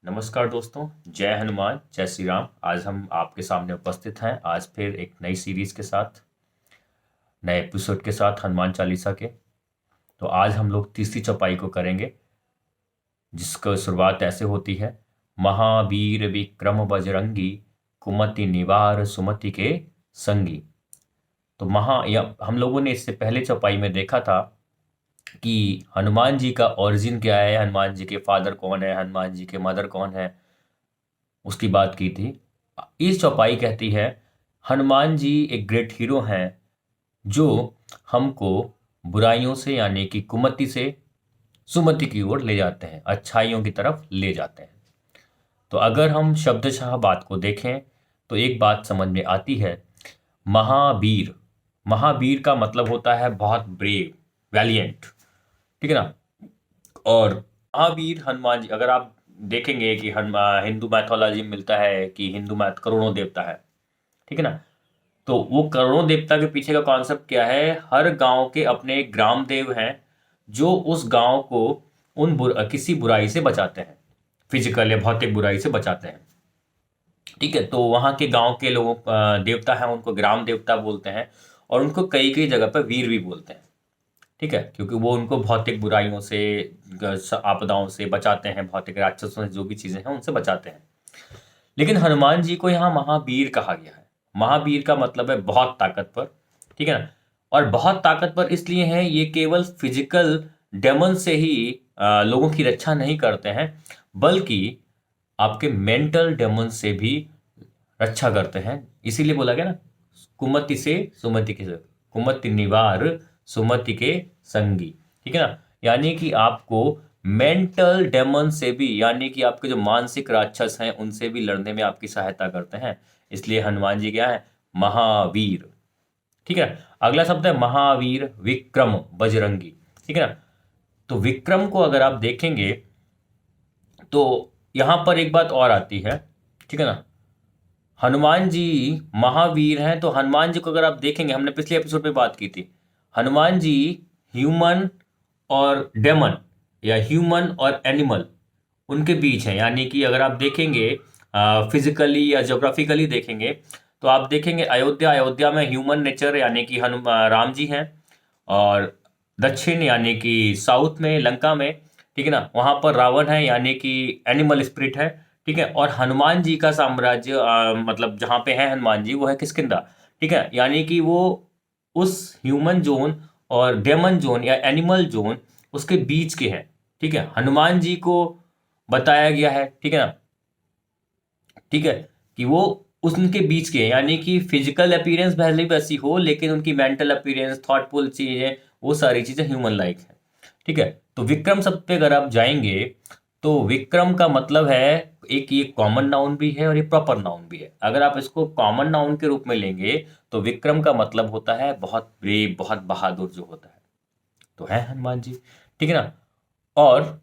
नमस्कार दोस्तों, जय हनुमान जय श्री राम। आज हम आपके सामने उपस्थित हैं आज फिर एक नई सीरीज के साथ, नए एपिसोड के साथ हनुमान चालीसा के। तो आज हम लोग तीसरी चौपाई को करेंगे, जिसका शुरुआत ऐसे होती है। महावीर विक्रम बजरंगी, कुमति निवार सुमति के संगी। तो या हम लोगों ने इससे पहले चौपाई में देखा था कि हनुमान जी का ओरिजिन क्या है, हनुमान जी के फादर कौन है, हनुमान जी के मदर कौन है, उसकी बात की थी। इस चौपाई कहती है हनुमान जी एक ग्रेट हीरो हैं जो हमको बुराइयों से यानी कि कुमति से सुमति की ओर ले जाते हैं, अच्छाइयों की तरफ ले जाते हैं। तो अगर हम शब्दशः बात को देखें तो एक बात समझ में आती है। महावीर, महावीर का मतलब होता है बहुत ब्रेव, वैलियंट, ठीक है ना। और महावीर हनुमान जी, अगर आप देखेंगे कि हनुमान हिंदू मैथोलॉजी में मिलता है कि हिंदू मैथ करोड़ों देवता है, ठीक है ना। तो वो करोड़ों देवता के पीछे का कॉन्सेप्ट क्या है? हर गांव के अपने एक ग्राम देव हैं जो उस गांव को किसी बुराई से बचाते हैं, फिजिकल या भौतिक बुराई से बचाते हैं, ठीक है। तो वहां के गांव के लोगों देवता हैं, उनको ग्राम देवता बोलते हैं, और उनको कई कई जगह पर वीर भी बोलते हैं, ठीक है, क्योंकि वो उनको भौतिक बुराइयों से, आपदाओं से बचाते हैं, भौतिक राक्षसों से जो भी चीजें हैं उनसे बचाते हैं। लेकिन हनुमान जी को यहाँ महावीर कहा गया है। महावीर का मतलब है बहुत ताकतवर, ठीक है ना। और बहुत ताकतवर इसलिए है, ये केवल फिजिकल डेमन से ही लोगों की रक्षा नहीं करते हैं, बल्कि आपके मेंटल डेमन से भी रक्षा करते हैं। इसीलिए बोला गया ना, कुमति से सुमति के, कुमति निवार सुमति के संगी, ठीक है ना। यानी कि आपको मेंटल डेमन से भी, यानी कि आपके जो मानसिक राक्षस हैं उनसे भी लड़ने में आपकी सहायता करते हैं। इसलिए हनुमान जी क्या है? महावीर, ठीक है। अगला शब्द है महावीर विक्रम बजरंगी, ठीक है ना। तो विक्रम को अगर आप देखेंगे तो यहां पर एक बात और आती है, ठीक है ना। हनुमान जी महावीर हैं, तो हनुमान जी को अगर आप देखेंगे, हमने पिछले एपिसोड में बात की थी, हनुमान जी ह्यूमन और डेमन या ह्यूमन और एनिमल उनके बीच हैं। यानी कि अगर आप देखेंगे फिजिकली या ज्योग्राफिकली देखेंगे तो आप देखेंगे अयोध्या में ह्यूमन नेचर यानी कि राम जी हैं, और दक्षिण यानी कि साउथ में लंका में, ठीक है ना, वहां पर रावण है यानी कि एनिमल स्पिरिट है, ठीक है। और हनुमान जी का साम्राज्य मतलब जहां पे है हनुमान जी, वो है किष्किंधा, ठीक है। यानी कि वो उस ह्यूमन जोन और डेमन जोन या एनिमल जोन उसके बीच के हैं, ठीक है। हनुमान जी को बताया गया है, ठीक है ना, ठीक है, कि वो उनके बीच के हैं, यानी कि फिजिकल अपीयरेंस भले ही वैसी हो लेकिन उनकी मेंटल अपीयरेंस, थॉटफुल चीजें, वो सारी चीजें ह्यूमन लाइक है, ठीक है। तो विक्रम शब्द पे अगर आप जाएंगे तो विक्रम का मतलब है, एक ये कॉमन नाउन भी है और ये प्रॉपर नाउन भी है। अगर आप इसको कॉमन नाउन के रूप में लेंगे तो विक्रम का मतलब होता है बहुत ब्रेव, बहुत बहादुर जो होता है, तो है हनुमान जी, ठीक है ना। और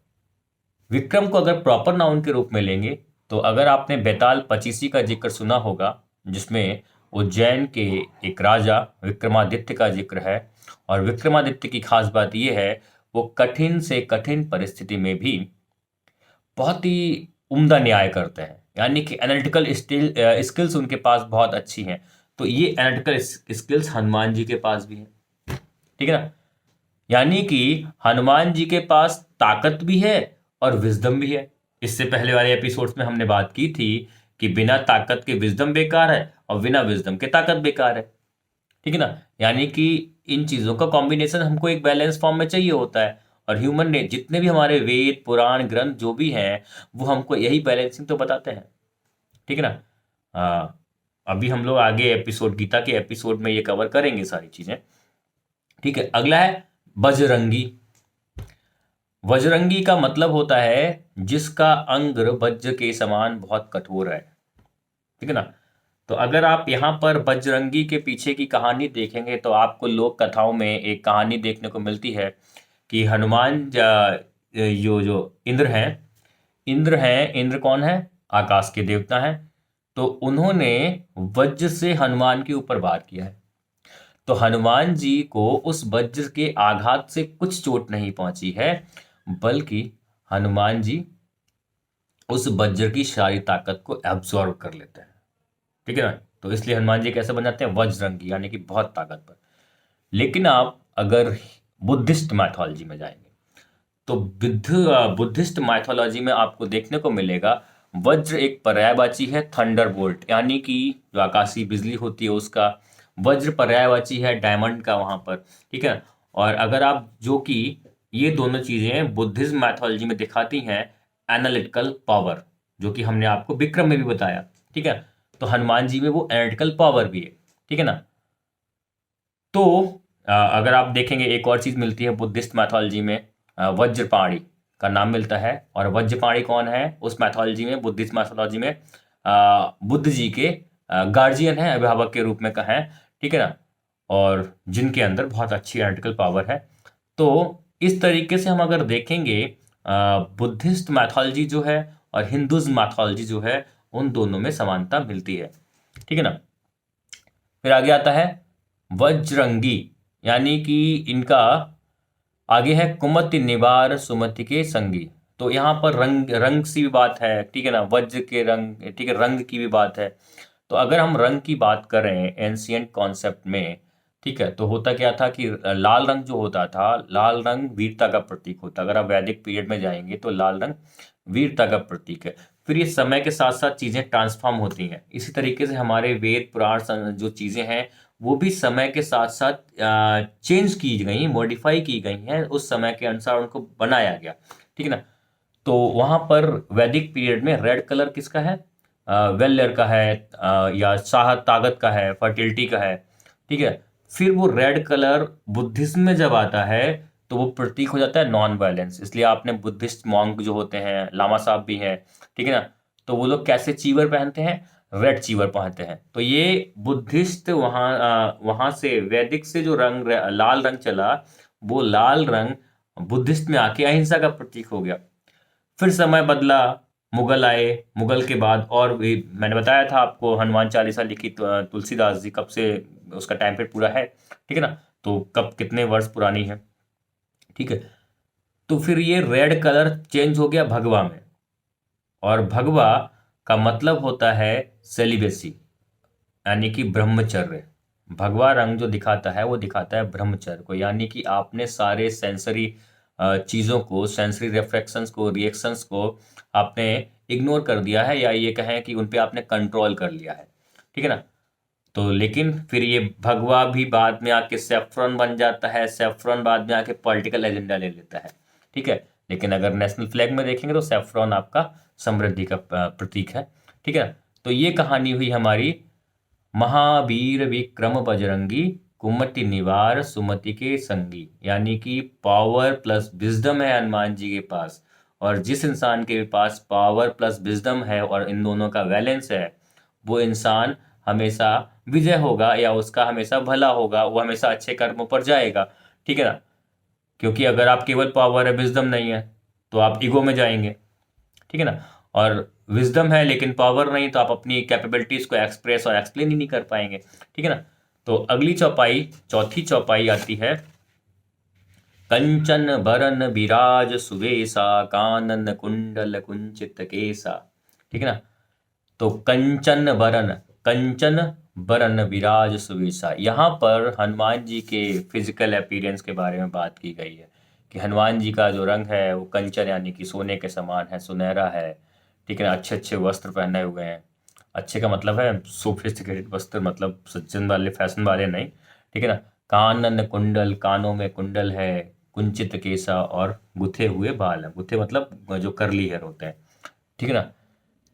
विक्रम को अगर प्रॉपर नाउन के रूप में लेंगे तो अगर आपने बेताल पचीसी का जिक्र सुना होगा, जिसमें उज्जैन के एक राजा विक्रमादित्य का जिक्र है, और विक्रमादित्य की खास बात यह है वो कठिन से कठिन परिस्थिति में भी बहुत ही उम्दा न्याय करते हैं, यानी कि एनालिटिकल स्किल्स उनके पास बहुत अच्छी हैं। तो ये एनालिटिकल स्किल्स हनुमान जी के पास भी है, ठीक है ना। यानी कि हनुमान जी के पास ताकत भी है और विजडम भी है। इससे पहले वाले एपिसोड्स में हमने बात की थी कि बिना ताकत के विजडम बेकार है और बिना विजडम के ताकत बेकार है, ठीक है ना। यानी कि इन चीजों का कॉम्बिनेशन हमको एक बैलेंस फॉर्म में चाहिए होता है, और ह्यूमन ने जितने भी हमारे वेद पुराण ग्रंथ जो भी हैं वो हमको यही बैलेंसिंग तो बताते हैं, ठीक है ना। अभी हम लोग आगे एपिसोड, गीता के एपिसोड में ये कवर करेंगे सारी चीजें, ठीक है। अगला है बजरंगी। वज्रंगी का मतलब होता है जिसका अंग वज्र के समान बहुत कठोर है, ठीक है ना। तो अगर आप यहाँ पर बजरंगी के पीछे की कहानी देखेंगे तो आपको लोक कथाओं में एक कहानी देखने को मिलती है कि हनुमान जो इंद्र कौन है? आकाश के देवता हैं। तो उन्होंने वज्र से हनुमान के ऊपर वार किया है, तो हनुमान जी को उस वज्र के आघात से कुछ चोट नहीं पहुंची है, बल्कि हनुमान जी उस वज्र की सारी ताकत को एब्जॉर्व कर लेते हैं। ठीक है ना, तो इसलिए हनुमान जी कैसे बन जाते हैं, वज्रंगी, यानी कि बहुत ताकतवर। लेकिन आप अगर बुद्धिस्ट मैथोलॉजी में जाएंगे तो बुद्धिस्ट माइथोलॉजी में आपको देखने को मिलेगा वज्र एक पर्यायवाची है थंडरबोल्ट, यानी कि जो आकाशीय बिजली होती है उसका। वज्र पर्यायवाची है डायमंड का वहां पर। ठीक है, और अगर आप जो कि ये दोनों चीजें बुद्धिज्म मैथोलॉजी में दिखाती हैं एनालिटिकल पावर, जो कि हमने आपको विक्रम में भी बताया। ठीक है, तो हनुमान जी में वो एनालिटिकल पावर भी है। ठीक है ना, तो अगर आप देखेंगे एक और चीज मिलती है बुद्धिस्ट मैथोलॉजी में, वज्रपाणी का नाम मिलता है। और वज्रपाणी कौन है उस मैथोलॉजी में, बुद्धिस्ट मैथोलॉजी में? बुद्ध जी के गार्जियन है, अभिभावक के रूप में का है। ठीक है ना, और जिनके अंदर बहुत अच्छी एनालिटिकल पावर है। तो इस तरीके से हम अगर देखेंगे बुद्धिस्ट मैथोलॉजी जो है और हिंदुज़ मैथोलॉजी जो है, उन दोनों में समानता मिलती है। ठीक है ना, फिर आगे आता है वज्रंगी, यानी कि इनका आगे है कुमति निवार सुमति के संगी। तो यहाँ पर रंग रंग सी भी बात है। ठीक है ना, वज्र के रंग, ठीक है, रंग की भी बात है। तो अगर हम रंग की बात करें एंशियंट कॉन्सेप्ट में, ठीक है, तो होता क्या था कि लाल रंग जो होता था, लाल रंग वीरता का प्रतीक होता। अगर आप वैदिक पीरियड में जाएंगे तो लाल रंग वीरता का प्रतीक है। फिर ये समय के साथ साथ चीज़ें ट्रांसफॉर्म होती हैं। इसी तरीके से हमारे वेद पुराण जो चीज़ें हैं वो भी समय के साथ साथ चेंज की गई, मॉडिफाई की गई हैं, उस समय के अनुसार उनको बनाया गया। ठीक है ना, तो वहाँ पर वैदिक पीरियड में रेड कलर किसका है? वेल्यर का है, या साहस ताकत का है, फर्टिलिटी का है। ठीक है, फिर वो रेड कलर बुद्धिज्म में जब आता है तो वो प्रतीक हो जाता है नॉन वायलेंस। इसलिए आपने बुद्धिस्ट मॉन्क जो होते हैं, लामा साहब भी हैं, ठीक है ना, तो वो लोग कैसे चीवर पहनते हैं? रेड चीवर पहनते हैं। तो ये बुद्धिस्ट वहाँ से वैदिक से जो रंग लाल रंग चला, वो लाल रंग बुद्धिस्ट में आके अहिंसा का प्रतीक हो गया। फिर समय बदला, मुगल आए, मुगल के बाद और भी मैंने बताया था आपको हनुमान चालीसा लिखी तुलसीदास जी कब से, उसका टाइम पीरियड पूरा है। ठीक है ना, तो कब कितने वर्ष पुरानी है। ठीक है, तो फिर ये रेड कलर चेंज हो गया भगवा में, और भगवा का मतलब होता है सेलिबेसी, यानी कि ब्रह्मचर्य। भगवा रंग जो दिखाता है वो दिखाता है ब्रह्मचर्य को, यानी कि आपने सारे सेंसरी चीज़ों को, सेंसरी रिफ्लेक्शंस को, रिएक्शंस को आपने इग्नोर कर दिया है, या ये कहें कि उन पे आपने कंट्रोल कर लिया है। ठीक है ना, तो लेकिन फिर ये भगवा भी बाद में आके सेफ्रॉन बन जाता है, सेफ्रॉन बाद में आके पॉलिटिकल एजेंडा ले लेता है। ठीक है, लेकिन अगर नेशनल फ्लैग में देखेंगे तो सेफ्रॉन आपका समृद्धि का प्रतीक है। ठीक है, तो ये कहानी हुई हमारी महावीर विक्रम बजरंगी, कुमति निवार सुमति के संगी, यानी कि पावर प्लस विजडम है हनुमान जी के पास। और जिस इंसान के पास पावर प्लस विजडम है और इन दोनों का बैलेंस है, वो इंसान हमेशा विजय होगा, या उसका हमेशा भला होगा, वो हमेशा अच्छे कर्मों पर जाएगा। ठीक है ना, क्योंकि अगर आप केवल पावर है, विजडम नहीं है, तो आप ईगो में जाएंगे। ठीक है ना, और विजडम है लेकिन पावर नहीं, तो आप अपनी कैपेबिलिटीज को एक्सप्रेस और एक्सप्लेन ही नहीं कर पाएंगे। ठीक है ना, तो अगली चौपाई, चौथी चौपाई आती है कंचन बरन विराज सुवेशा, कानन कुंडल कुंचित केसा। ठीक है ना, तो कंचन बरन, कंचन बरन विराज सुवेशा, यहाँ पर हनुमान जी के फिजिकल अपीयरेंस के बारे में बात की गई है कि हनुमान जी का जो रंग है वो कंचन, यानी कि सोने के समान है, सुनहरा है। ठीक है ना, अच्छे अच्छे वस्त्र पहने हुए हैं। अच्छे का मतलब है सोफिस्टिकेटेड वस्त्र, मतलब सज्जन वाले, फैशन वाले नहीं। ठीक है ना, कानन कुंडल, कानों में कुंडल है, कुंचित केसा, और गुथे हुए बाल हैं। गुथे मतलब जो करली हेयर होते हैं। ठीक है ना,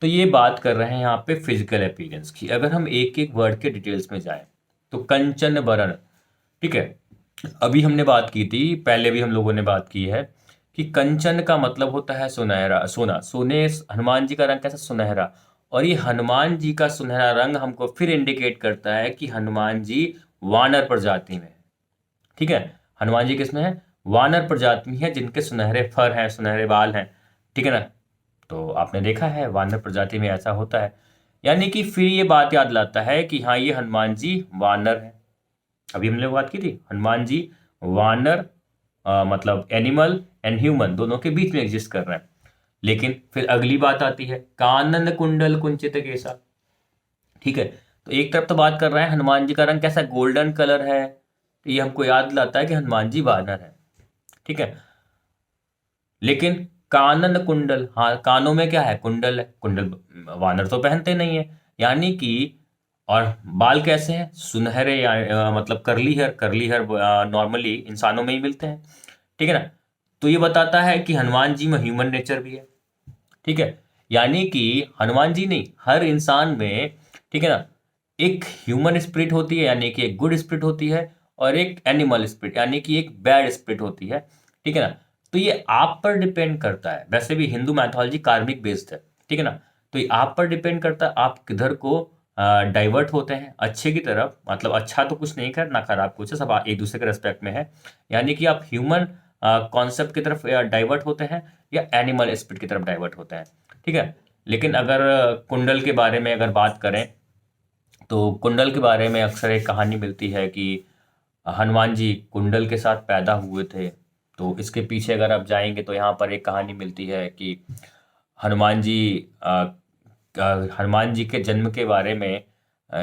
तो ये बात कर रहे हैं यहाँ पे फिजिकल अपीयरेंस की। अगर हम एक एक वर्ड के डिटेल्स में जाएं तो कंचन बरन, ठीक है, अभी हमने बात की थी, पहले भी हम लोगों ने बात की है कि कंचन का मतलब होता है सुनहरा, सोना। सोने, हनुमान जी का रंग कैसा? सुनहरा। और ये हनुमान जी का सुनहरा रंग हमको फिर इंडिकेट करता है कि हनुमान जी वानर प्रजाति में। ठीक है, हनुमान जी किसमें है? वानर प्रजाति में है, जिनके सुनहरे फर हैं, सुनहरे बाल हैं। ठीक है ना, तो आपने देखा है वानर प्रजाति में ऐसा होता है। यानी कि फिर ये बात याद लाता है कि हाँ, ये हनुमान जी वानर है। अभी हमने बात की थी हनुमान जी वानर, मतलब एनिमल एंड ह्यूमन दोनों के बीच में एग्जिस्ट कर रहे हैं। लेकिन फिर अगली बात आती है, कानन कुंडल कुंचित केसा। ठीक है, तो एक तरफ तो बात कर रहे हैं हनुमान जी का रंग कैसा, गोल्डन कलर है, तो ये हमको याद दिलाता है कि हनुमान जी वानर है। ठीक है, लेकिन कानन कुंडल, हाँ कानों में क्या है, कुंडल है, कुंडल वानर तो पहनते नहीं है, यानी कि, और बाल कैसे हैं, सुनहरे या मतलब curly hair, curly hair normally इंसानों में ही मिलते हैं। ठीक है ना, तो ये बताता है कि हनुमान जी में ह्यूमन नेचर भी है। ठीक है, यानी कि हनुमान जी नहीं, हर इंसान में, ठीक है ना, एक ह्यूमन स्पिरिट होती है, यानी कि एक गुड स्पिरिट होती है, और एक एनिमल स्पिरिट यानी कि एक बैड स्पिरिट होती है। ठीक है ना, तो ये आप पर डिपेंड करता है, वैसे भी हिंदू मैथोलॉजी कार्मिक बेस्ड है। ठीक है ना, तो ये आप पर डिपेंड करता है, आप किधर को डाइवर्ट होते हैं, अच्छे की तरफ, मतलब अच्छा तो कुछ नहीं कर ना खराब कुछ है, सब एक दूसरे के रेस्पेक्ट में है, यानी कि आप ह्यूमन कॉन्सेप्ट की तरफ डाइवर्ट होते हैं या एनिमल स्पिरिट की तरफ डाइवर्ट होते हैं। ठीक है, लेकिन अगर कुंडल के बारे में अगर बात करें, तो कुंडल के बारे में अक्सर एक कहानी मिलती है कि हनुमान जी कुंडल के साथ पैदा हुए थे। तो इसके पीछे अगर आप जाएंगे तो यहाँ पर एक कहानी मिलती है कि हनुमान जी हनुमान जी के जन्म के बारे में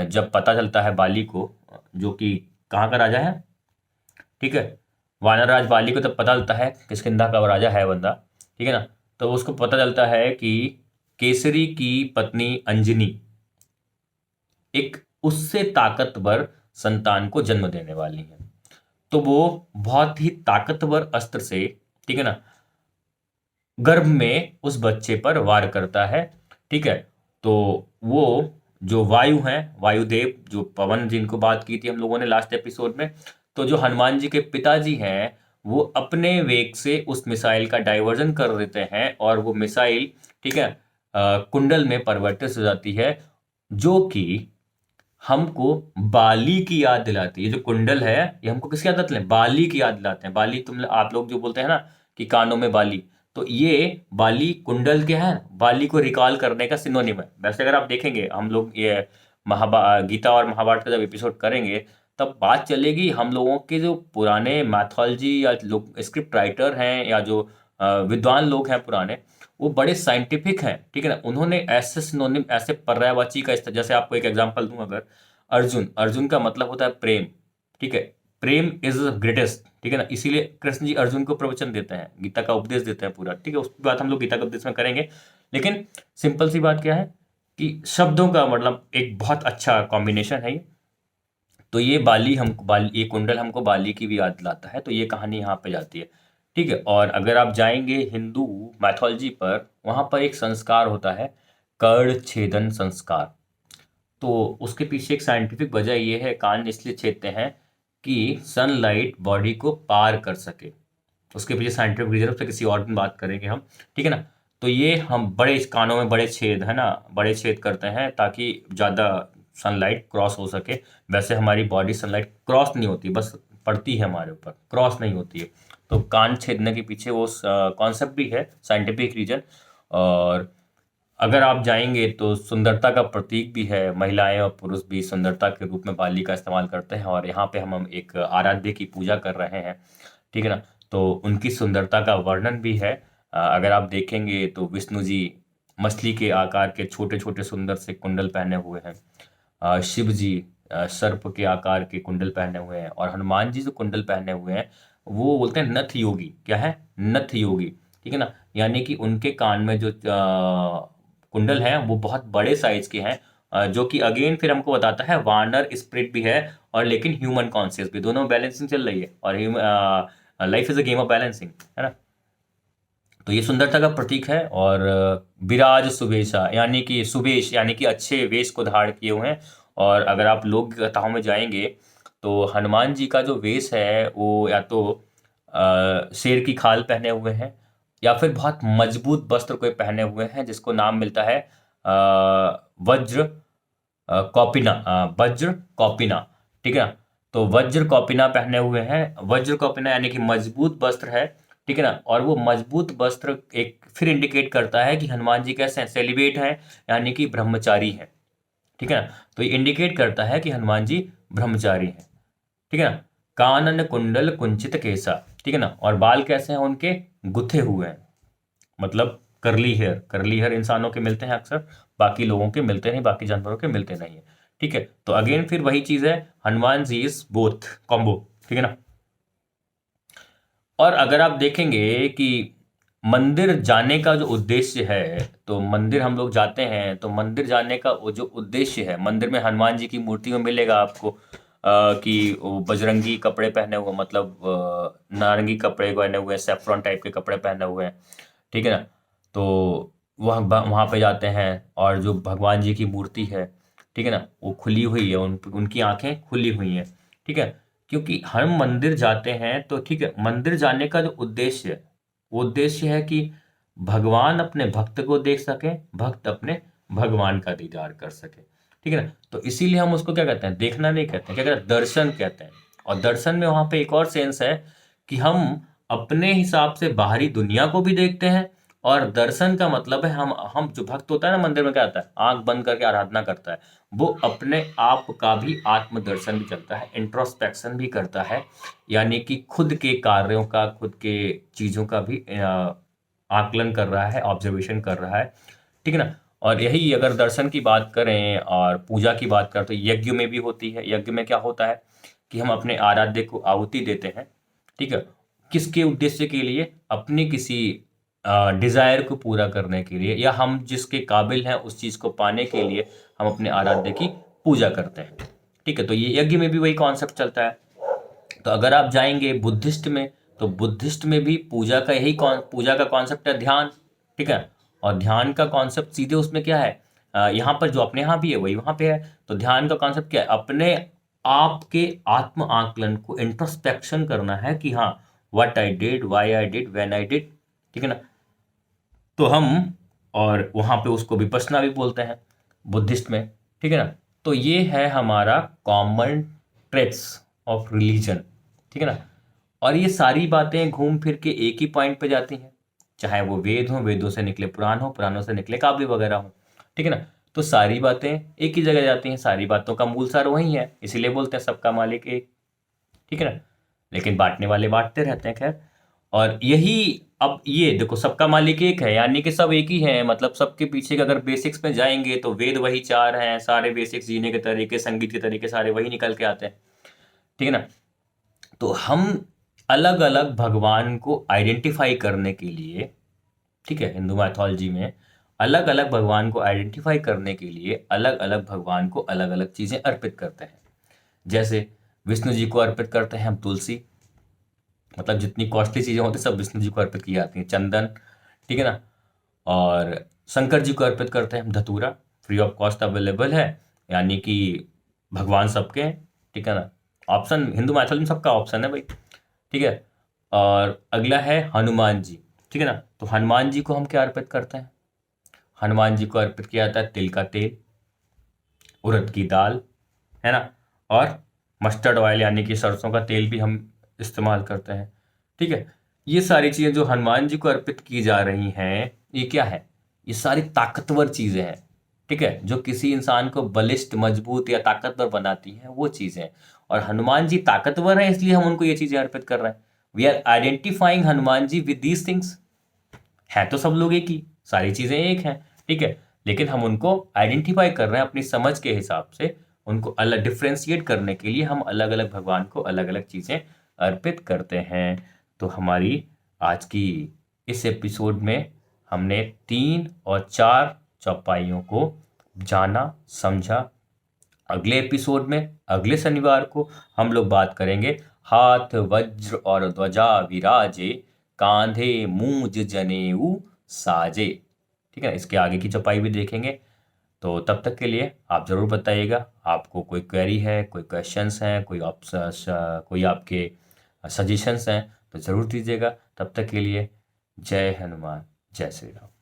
जब पता चलता है बाली को, जो कि कहाँ का राजा है, ठीक है, वानर राज बाली को तब पता चलता है किष्किंधा का वो राजा है बंदा। ठीक है ना, तो उसको पता चलता है कि केसरी की पत्नी अंजनी एक उससे ताकतवर संतान को जन्म देने वाली है। तो वो बहुत ही ताकतवर अस्त्र से, ठीक है ना, गर्भ में उस बच्चे पर वार करता है। ठीक है, तो वो जो वायु हैं, वायुदेव, जो पवन जिनको बात की थी हम लोगों ने लास्ट एपिसोड में, तो जो हनुमान जी के पिताजी हैं वो अपने वेग से उस मिसाइल का डाइवर्जन कर देते हैं, और वो मिसाइल, ठीक है, कुंडल में परिवर्तित हो जाती है, जो कि हमको बाली की याद दिलाती है। ये जो कुंडल है ये हमको किसकी याद दिलाते हैं, बाली की याद दिलाते हैं। बाली, तुम आप लोग जो बोलते हैं ना कि कानों में बाली, तो ये बाली कुंडल क्या है, बाली को रिकॉल करने का सिनोनिम है। वैसे अगर आप देखेंगे हम लोग ये गीता और महाभारत का जब एपिसोड करेंगे तब बात चलेगी हम लोगों के जो पुराने मैथोलॉजी या लोग स्क्रिप्ट राइटर हैं या जो विद्वान लोग हैं पुराने, वो बड़े साइंटिफिक हैं। ठीक है ना, उन्होंने ऐसे सिनोनिम, ऐसे पर्यायवाची का जैसे आपको एक एग्जांपल दूं अगर, अर्जुन, अर्जुन का मतलब होता है प्रेम। ठीक है, प्रेम इज ग्रेटेस्ट। ठीक है ना, इसीलिए कृष्ण जी अर्जुन को प्रवचन देते हैं, गीता का उपदेश देते हैं पूरा। ठीक है, उसकी बात हम लोग गीता का उपदेश में करेंगे, लेकिन सिंपल सी बात क्या है कि शब्दों का मतलब एक बहुत अच्छा कॉम्बिनेशन है ये। तो ये बाली हमको, बाली, ये कुंडल हमको बाली की भी याद दिलाता है, तो ये कहानी यहाँ पे जाती है। ठीक है, और अगर आप जाएंगे हिंदू मैथोलॉजी पर, वहाँ पर एक संस्कार होता है, कर्ण छेदन संस्कार। तो उसके पीछे एक साइंटिफिक वजह ये है, कान इसलिए छेदते हैं कि सनलाइट बॉडी को पार कर सके। उसके पीछे साइंटिफिक रीजन, उससे किसी और दिन बात करेंगे हम। ठीक है ना, तो ये हम बड़े कानों में बड़े छेद है ना, बड़े छेद करते हैं ताकि ज़्यादा सनलाइट क्रॉस हो सके। वैसे हमारी बॉडी सनलाइट क्रॉस नहीं होती, बस पड़ती है हमारे ऊपर, क्रॉस नहीं होती है। तो कान छेदने के पीछे वो कॉन्सेप्ट भी है, साइंटिफिक रीजन। और अगर आप जाएंगे तो सुंदरता का प्रतीक भी है, महिलाएं और पुरुष भी सुंदरता के रूप में बाली का इस्तेमाल करते हैं, और यहाँ पे हम एक आराध्य की पूजा कर रहे हैं। ठीक है ना, तो उनकी सुंदरता का वर्णन भी है। अगर आप देखेंगे तो विष्णु जी मछली के आकार के छोटे छोटे सुंदर से कुंडल पहने हुए हैं, शिव जी सर्प के आकार के कुंडल पहने हुए हैं, और हनुमान जी जो कुंडल पहने हुए हैं वो बोलते हैं नथ योगी। क्या है, नथ योगी। ठीक है ना, यानी कि उनके कान में जो कुंडल हैं वो बहुत बड़े साइज के हैं, जो कि अगेन फिर हमको बताता है वानर स्पिरिट भी है और लेकिन ह्यूमन कॉन्शियस भी, दोनों बैलेंसिंग चल रही है, और life is a game of balancing, है ना। तो ये सुंदरता का प्रतीक है। और विराज सुबेशा, यानी कि सुबेश यानी कि अच्छे वेश को धारण किए हुए हैं। और अगर आप लोक कथाओं में जाएंगे तो हनुमान जी का जो वेश है वो या तो शेर की खाल पहने हुए हैं, या फिर बहुत मजबूत वस्त्र कोई पहने हुए हैं जिसको नाम मिलता है वज्र कौपिना, वज्र कौपिना। ठीक है ना, तो वज्र कौपिना पहने हुए हैं। वज्र कौपिना यानी कि मजबूत वस्त्र है। ठीक है ना, और वो मजबूत वस्त्र एक फिर इंडिकेट करता है कि हनुमान जी कैसे हैं, सेलिब्रेट हैं, यानी कि ब्रह्मचारी हैं। ठीक है ना, तो ये इंडिकेट करता है कि हनुमान जी ब्रह्मचारी हैं। ठीक है ना, कानन कुंडल कुंचित केसा। ठीक है ना, और बाल कैसे हैं उनके, गुथे हुए हैं, मतलब कर्ली हेयर इंसानों के मिलते हैं अक्सर, बाकी लोगों के मिलते नहीं, बाकी जानवरों के मिलते नहीं है। ठीक है, तो अगेन फिर वही चीज है, Hanuman ji is both combo. ठीक है ना। और अगर आप देखेंगे कि मंदिर जाने का जो उद्देश्य है, तो मंदिर हम लोग जाते हैं तो मंदिर जाने का वो जो उद्देश्य है, मंदिर में हनुमान जी की मूर्ति में मिलेगा आपको कि वो बजरंगी कपड़े पहने हुए, मतलब नारंगी कपड़े पहने हुए, सेफ्रॉन टाइप के कपड़े पहने हुए हैं। ठीक है ना। तो वहाँ पे जाते हैं और जो भगवान जी की मूर्ति है, ठीक है ना, वो खुली हुई है, उनकी आंखें खुली हुई हैं। ठीक है, क्योंकि हम मंदिर जाते हैं तो ठीक है, मंदिर जाने का जो उद्देश्य है, वो उद्देश्य है कि भगवान अपने भक्त को देख सके, भक्त अपने भगवान का दीदार कर सके। ठीक है ना। तो इसीलिए हम उसको क्या कहते हैं, देखना नहीं कहते हैं, क्या कहते हैं, दर्शन कहते हैं। और दर्शन में वहां पे एक और सेंस है कि हम अपने हिसाब से बाहरी दुनिया को भी देखते हैं, और दर्शन का मतलब है हम जो भक्त होता है ना मंदिर में, क्या आता है, आंख बंद करके आराधना करता है, वो अपने आप का भी आत्मदर्शन भी चलता है, इंट्रोस्पेक्शन भी करता है, यानी कि खुद के कार्यों का, खुद के चीजों का भी आकलन कर रहा है, ऑब्जर्वेशन कर रहा है। ठीक है ना। और यही अगर दर्शन की बात करें और पूजा की बात करें तो यज्ञ में भी होती है। यज्ञ में क्या होता है कि हम अपने आराध्य को आहुति देते हैं। ठीक है, किसके उद्देश्य के लिए, अपनी किसी डिजायर को पूरा करने के लिए, या हम जिसके काबिल हैं उस चीज को पाने के लिए हम अपने आराध्य की पूजा करते हैं। ठीक है, तो ये यज्ञ में भी वही कॉन्सेप्ट चलता है। तो अगर आप जाएंगे बुद्धिस्ट में, तो बुद्धिस्ट में भी पूजा का कॉन्सेप्ट है ध्यान। ठीक है, और ध्यान का कॉन्सेप्ट सीधे उसमें क्या है, यहाँ पर जो अपने यहाँ भी है वही वहाँ पे है। तो ध्यान का कॉन्सेप्ट क्या है, अपने आप के आत्म आकलन को, इंट्रोस्पेक्शन करना है कि हाँ, what I did, why I did, when I did. ठीक है ना। तो हम, और वहाँ पे उसको विपश्यना भी बोलते हैं बुद्धिस्ट में। ठीक है ना। तो ये है हमारा कॉमन ट्रेट्स ऑफ रिलीजन। ठीक है ना। और ये सारी बातें घूम फिर के एक ही पॉइंट पे जाती हैं, चाहे वो वेद हो, वेदों से निकले पुराण हो, पुराणों से निकले काव्य वगैरह हो। ठीक है ना। तो सारी बातें एक ही जगह जाती हैं, सारी बातों का मूल सार वही है, इसीलिए बोलते हैं सबका मालिक एक। ठीक है ना। लेकिन बांटने वाले बांटते रहते हैं, खैर। और यही, अब ये देखो, सबका मालिक एक है यानी कि सब एक ही है, मतलब सबके पीछे का अगर बेसिक्स में जाएंगे तो वेद वही चार हैं, सारे बेसिक्स, जीने के तरीके, संगीत के तरीके, सारे वही निकल के आते हैं। ठीक है ना। तो हम अलग अलग भगवान को आइडेंटिफाई करने के लिए, ठीक है, हिंदू मैथोलॉजी में अलग अलग भगवान को आइडेंटिफाई करने के लिए अलग अलग भगवान को अलग अलग चीजें अर्पित करते हैं। जैसे विष्णु जी को अर्पित करते हैं हम तुलसी, मतलब जितनी कॉस्टली चीजें होती हैं सब विष्णु जी को अर्पित की जाती हैं, चंदन। ठीक है ना। और शंकर जी को अर्पित करते हैं हम धतूरा, फ्री ऑफ कॉस्ट अवेलेबल है, यानी कि भगवान सबके हैं। ठीक है ना। ऑप्शन हिंदू मैथोलॉजी में सबका ऑप्शन है भाई। ठीक है। और अगला है हनुमान जी। ठीक है ना। तो हनुमान जी को हम क्या अर्पित करते हैं, हनुमान जी को अर्पित किया जाता है तिल का तेल, उड़द की दाल, है ना, और मस्टर्ड ऑयल यानी कि सरसों का तेल भी हम इस्तेमाल करते हैं। ठीक है। ये सारी चीज़ें जो हनुमान जी को अर्पित की जा रही हैं, ये क्या है, ये सारी ताकतवर चीज़ें हैं। ठीक है, जो किसी इंसान को बलिष्ठ, मजबूत या ताकतवर बनाती हैं, वो चीज़ें। और हनुमान जी ताकतवर हैं, इसलिए हम उनको ये चीज़ें अर्पित कर रहे हैं। We are identifying Hanuman ji with these things. है तो सब लोग एक ही, सारी चीजें एक हैं। ठीक है, लेकिन हम उनको आइडेंटिफाई कर रहे हैं अपनी समझ के हिसाब से, उनको अलग डिफ्रेंशिएट करने के लिए हम अलग अलग भगवान को अलग अलग चीजें अर्पित करते हैं। तो हमारी आज की इस एपिसोड में हमने 3 और 4 चौपाइयों को जाना, समझा। अगले एपिसोड में अगले शनिवार को हम लोग बात करेंगे हाथ वज्र और ध्वजा विराजे, कांधे मूज जनेऊ साजे। ठीक है, इसके आगे की चौपाई भी देखेंगे। तो तब तक के लिए आप ज़रूर बताइएगा, आपको कोई क्वेरी है, कोई क्वेश्चंस हैं, कोई आपके सजेशंस हैं तो ज़रूर दीजिएगा। तब तक के लिए जय हनुमान, जय श्री राम।